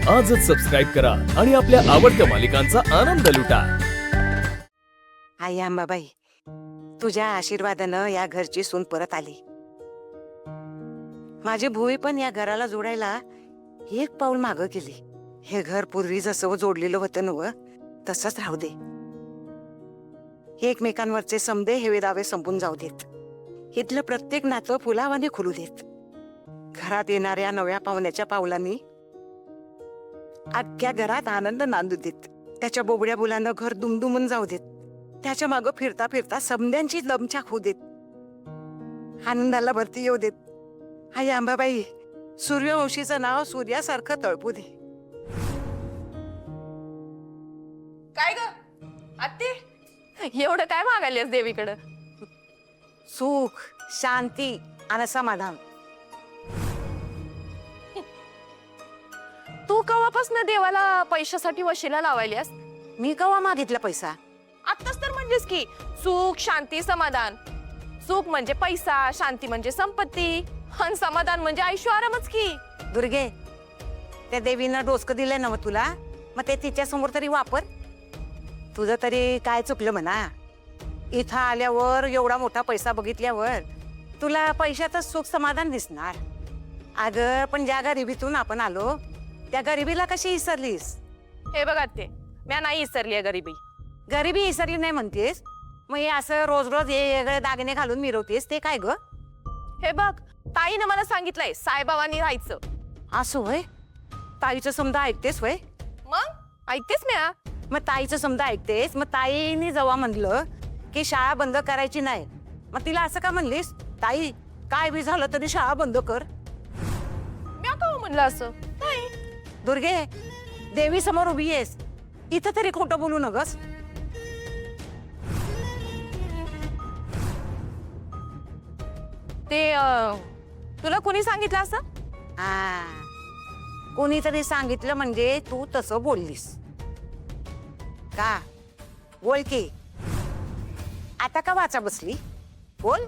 आजच सबस्क्राईब करा आणि आपल्या आवडत्या मालिकांचा आनंद लुटा. आई अंबाबाई, तुझ्या आशीर्वादानं या घरची सून परत आली. माझी भुई पण या घराला जोडायला एक पाऊल मागं गेली. हे घर पूर्वी जसं जोडलेलं होतं नव तसंच राहू दे. एकमेकांवरचे समदे हेवे दावे संपून जाऊ देत. इथलं प्रत्येक नातं फुलावाने खुलू देत. घरात येणाऱ्या नव्या पाहुण्याच्या पावलांनी अख्ख्या घरात आनंद नांदू देत. त्याच्या बोबड्या बुलानं घर दुमदुमून जाऊ देत. त्याच्या मागं फिरता फिरता समद्यांची दमछाक होऊ देत. आनंदाला भरती येऊ देत. आई अंबाबाई, सूर्यवंशीचं नाव सूर्यासारखं तळपू दे. काय ग आत्ते, एवढं काय मागायलीस देवीकडं? सुख, शांती आणि समाधान. तू कवापासून देवाला पैशासाठी वशिला लावायलीस? मी कवा मागितला पैसा? आत्ताच तर म्हणलीस की सुख, शांती, समाधान. सुख म्हणजे पैसा, शांती म्हणजे संपत्ती आणि समाधान म्हणजे आयुष्य आरामच की. दुर्गे, त्या देवीनं डोसकं दिलंय ना मग तुला, मग ते तिच्या समोर तरी वापर. तुझं तरी काय चुकलं म्हणा. इथं आल्यावर एवढा मोठा पैसा बघितल्यावर तुला पैशातच सुख समाधान दिसणार. अगं पण ज्या गरिबीतून आपण आलो त्या गरिबीला कशी विसरलीस? हे बघ आत्ते, म्या नाही विसरली गरिबी. गरिबी विसरली नाही म्हणतेस, मग हे असं रोज रोज वेगळे दागिने घालून मिरवतेस ते काय ग? हे बघ, ताईनं मला सांगितलंय साईबाबांनी राहायचं. असं होय? ताईचं समजा ऐकतेस होय? मग ऐकतेस म्या. मग ताईचं समजा ऐकतेस, मग ताईने जेव्हा म्हणलं की शाळा बंद करायची नाही, मग तिला असं का म्हणलीस? ताई, काय बी झालं तरी शाळा बंद कर. म्या का म्हणलं असं? नाही. दुर्गे, देवी समोर उभी आहेस, इथं तरी खोटं बोलू नगस. ते तुला कोणी सांगितलं असं? हा, कोणीतरी सांगितलं म्हणजे तू तसं बोललीस का? बोल की, आता का वाचा बसली? बोल.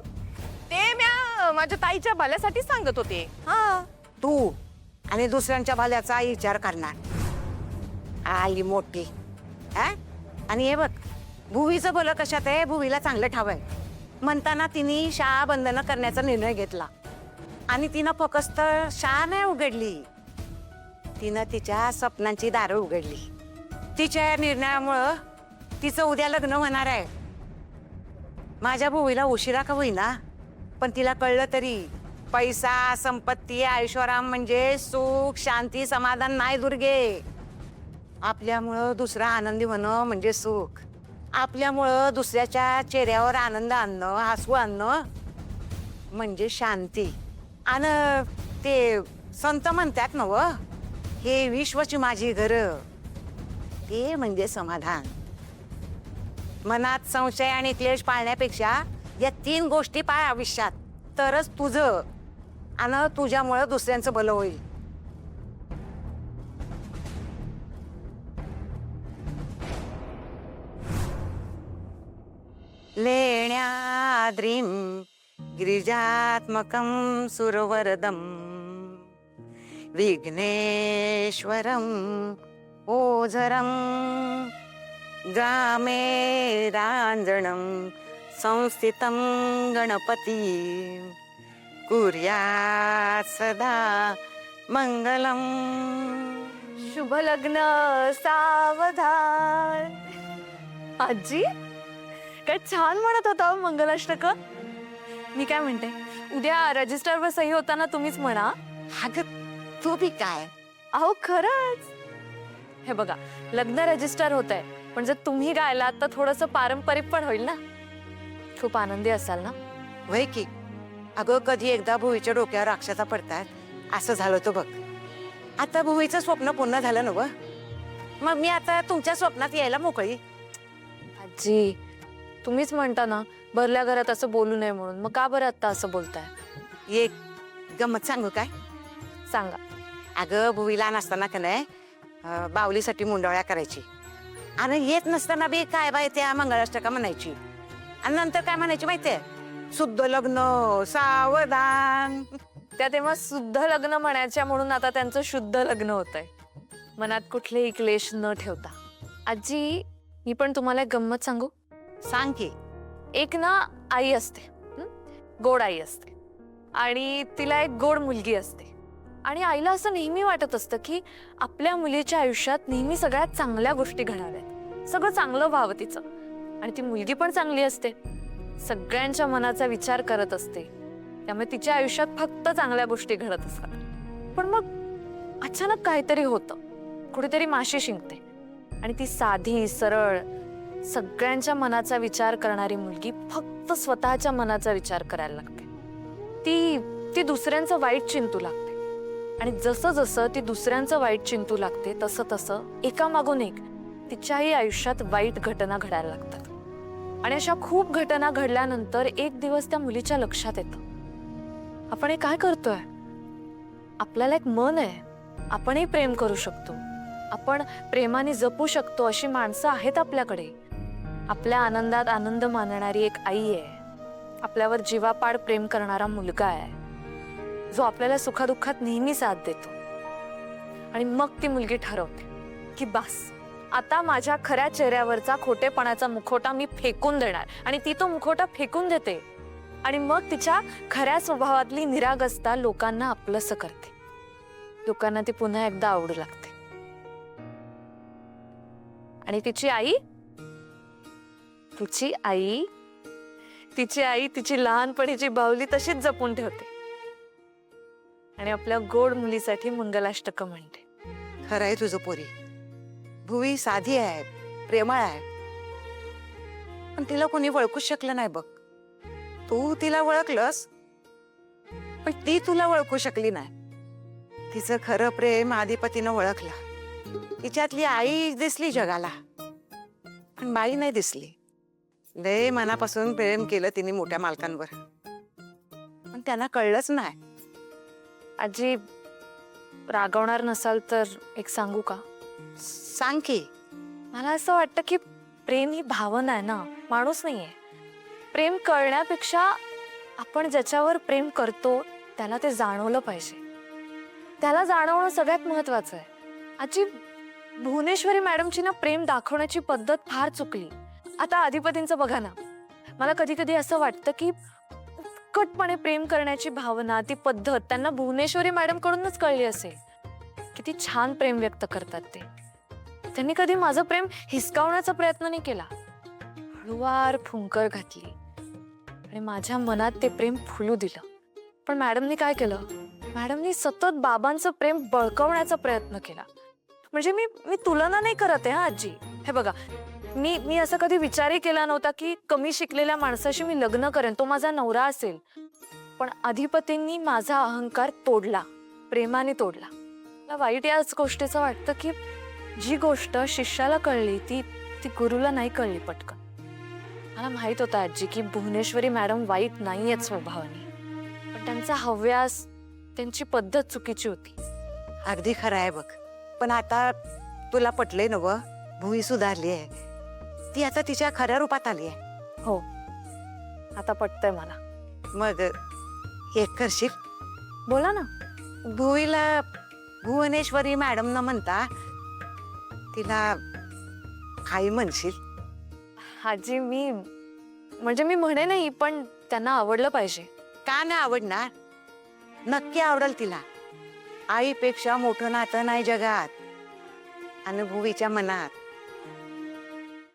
ते म्या माझ्या ताईच्या भल्यासाठी सांगत होते. हा. तू आणि दुसऱ्यांच्या भल्याचा विचार करणार आली मोठी. हा? आणि हे बघ, भुवीचं भलं कशात आहे? भुवीला चांगलं ठाव आहे म्हणताना तिने शाळा बंद न करण्याचा निर्णय घेतला. आणि तिनं फक्त शाळा नाही उघडली, तिनं तिच्या स्वप्नांची दारं उघडली. तिच्या निर्णयामुळं तिचं उद्या लग्न होणार आहे. माझ्या भुवीला उशिरा का होईना, पण तिला कळलं तरी पैसा, संपत्ती, ऐश्वराम म्हणजे सुख, शांती, समाधान नाही दुर्गे. आपल्यामुळं दुसरा आनंदी होणं म्हणजे सुख. आपल्यामुळं दुसऱ्याच्या चेहऱ्यावर आनंद आणणं, हसू आणणं म्हणजे शांती. आणि ते संत म्हणतात ना व, हे विश्वाची माझी घरं, ते म्हणजे समाधान. मनात संशय आणि क्लेश पाळण्यापेक्षा या 3 गोष्टी पाळ आयुष्यात, तरच तुझं आणि तुझ्यामुळं दुसऱ्यांचं भलं होईल. लेण्याद्रिं गिरिजात्मकं सुरवरदं विघ्नेश्वरं ओझरं ग्रामे रांजणं संस्थितं गणपती कुर्यात् सदा मंगलम. शुभ लग्न सावधान. आजी काय छान म्हणत होता मंगलाष्टक. मी काय म्हणते, उद्या रजिस्टरवर सही होताना तुम्हीच म्हणा. अगं तू बी काय? अहो खरंच. हे बघा, लग्न रजिस्टर होत आहे, पण जर तुम्ही गायलात तर थोडस पारंपरिक पण होईल ना. खूप आनंदी असाल ना? वय की. अगं कधी एकदा भुवीच्या डोक्यावर अक्षता पडतात, असं झालं तो बघ. आता भुवीचं स्वप्न पूर्ण झालं ना व, मग मी आता तुमच्या स्वप्नात यायला मोकळी. आजी, तुम्हीच म्हणता ना भरल्या घरात असं बोलू नये म्हणून, मग का बरं आता असं बोलताय? एक गमत सांगू काय? सांगा. अगं भुवीला नसताना का नाही बावलीसाठी मुंडवळ्या करायची, आणि येत नसताना बी काय बाय त्या मंगळाष्टका म्हणायची, आणि नंतर काय म्हणायची माहितीये? शुद्ध लग्न सावधान. त्या तेव्हा शुद्ध लग्न म्हणायच्या म्हणून आता त्यांचं शुद्ध लग्न होत आहे. मनात कुठलेही क्लेश न ठेवता. आजी, मी पण तुम्हाला एक गंमत सांगू. सांग की. एक ना आई असते, हं? गोड आई असते आणि तिला एक गोड मुलगी असते. आणि आईला असं नेहमी वाटत असतं की आपल्या मुलीच्या आयुष्यात नेहमी सगळ्यात चांगल्या गोष्टी घडाव्यात, सगळं चांगलं व्हावं तिचं. आणि ती मुलगी पण चांगली असते, सगळ्यांच्या मनाचा विचार करत असते, त्यामुळे तिच्या आयुष्यात फक्त चांगल्या गोष्टी घडत असतात. पण मग अचानक काहीतरी होतं, कुठेतरी माशी शिंकते आणि ती साधी सरळ सगळ्यांच्या मनाचा विचार करणारी मुलगी फक्त स्वतःच्या मनाचा विचार करायला लागते. ती दुसऱ्यांचं वाईट चिंतू लागते. आणि जसं जसं ती दुसऱ्यांचं वाईट चिंतू लागते तसं तसं एकामागून एक तिच्याही आयुष्यात वाईट घटना घडायला लागतात. आणि अशा खूप घटना घडल्यानंतर एक दिवस त्या मुलीच्या लक्षात येतं, आपण हे काय करतोय? आपल्याला एक मन आहे, आपणही प्रेम करू शकतो, आपण प्रेमाने जपू शकतो, अशी माणसं आहेत आपल्याकडे. आपल्या आनंदात आनंद मानणारी एक आई आहे, आपल्यावर जीवापाड प्रेम करणारा मुलगा आहे, जो आपल्याला सुखादुःखात नेहमी साथ देतो. आणि मग ती मुलगी ठरवते की बस, आता माझ्या खऱ्या चेहऱ्यावरचा खोटेपणाचा मुखवटा मी फेकून देणार. आणि ती तो मुखवटा फेकून देते आणि मग तिच्या खऱ्या स्वभावातली निरागसता लोकांना आपलंसं करते. लोकांना ती पुन्हा एकदा आवडू लागते. आणि तिची आई तिची लहानपणीची बाहुली तशीच जपून ठेवते आणि आपल्या गोड मुलीसाठी मंगलाष्टक म्हणते. खरं आहे तुझं पोरी. भुवी साधी आहे, प्रेमळ आहे, पण तिला कोणी ओळखूच शकलं नाही बघ. तू तिला ओळखलंस, पण ती तुला ओळखू शकली नाही. तिचं खरं प्रेम आधिपतीनं ओळखलं. तिच्यातली आई दिसली जगाला, पण बाई नाही दिसली. लय मनापासून प्रेम केलं तिने मोठ्या मालकांवर, पण त्यांना कळलंच नाही. आजी, रागवणार नसाल तर एक सांगू का? सांग की. मला असं वाटतं की प्रेम ही भावना आहे ना, माणूस नाहीये. प्रेम कळण्यापेक्षा आपण ज्याच्यावर प्रेम करतो त्याला ते जाणवलं पाहिजे. त्याला जाणवणं सगळ्यात महत्वाचं आहे. आजी, भुवनेश्वरी मॅडमची ना प्रेम दाखवण्याची पद्धत फार चुकली. आता अधिपतींचं बघा ना, मला कधी कधी असं वाटतं की कटपणे प्रेम करण्याची भावना, ती पद्धत त्यांना भुवनेश्वरी मॅडम कडूनच कळली असेल. किती छान प्रेम व्यक्त करतात ते. त्यांनी कधी माझं प्रेम हिसकावण्याचा प्रयत्न नाही केला. हळुवार फुंकर घातली आणि माझ्या मनात ते प्रेम फुलू दिलं. पण मॅडमनी काय केलं? मॅडमनी सतत बाबांचं प्रेम बळकवण्याचा प्रयत्न केला. म्हणजे मी तुलना नाही करत आहे हा आजी. हे बघा, मी असं कधी विचारही केला नव्हता की कमी शिकलेल्या माणसाशी मी लग्न करेन, तो माझा नवरा असेल. पण अधिपतींनी माझा अहंकार तोडला, प्रेमाने तोडला. मला वाईट याच गोष्टीचं वाटतं की जी गोष्ट शिष्याला कळली ती गुरुला नाही कळली पटकन. मला माहित होतं आजी की भुवनेश्वरी मॅडम वाईट नाही आहेत स्वभावाने, पण त्यांचा हव्यास, त्यांची पद्धत चुकीची होती. अगदी खरं आहे बघ. पण आता तुला पटले नव, भुवी सुधारली आहे. ती आता तिच्या खऱ्या रूपात आली आहे. हो, आता पटतंय मला. मग एक करशील? बोला ना. भुवीला भुवनेश्वरी मॅडम न म्हणता तिला आई म्हणशील? आजी, मी म्हणे नाही, पण त्यांना आवडलं पाहिजे. का नाही आवडणार? नक्की आवडेल तिला. आईपेक्षा मोठं नातं नाही जगात. आणि भुवीच्या मनात